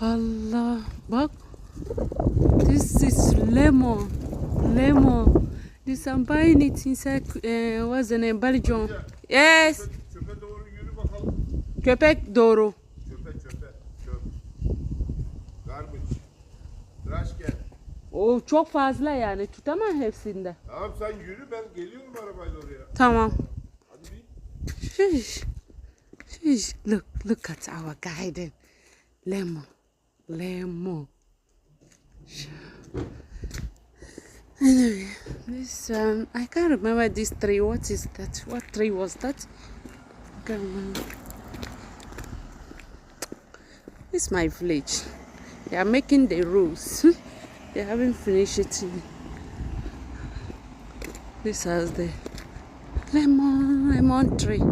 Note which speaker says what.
Speaker 1: Allah, bak. This is lemon. Lemon. This I'm buying it inside what's the name? Belgium. Yes.
Speaker 2: Çöpe doğru yürü bakalım.
Speaker 1: Köpek doğru.
Speaker 2: Çöp. Garbage. Trash can.
Speaker 1: O çok fazla yani. Tutamam hepsinde.
Speaker 2: Tamam sen yürü, ben geliyorum arabayla oraya.
Speaker 1: Tamam.
Speaker 2: Hadi bir.
Speaker 1: Shush. Look at our garden. Lemon. Anyway, this I can't remember this tree. What is that? What tree was that? Can't remember. It's my village. They are making the rules. They haven't finished it. This has the lemon tree.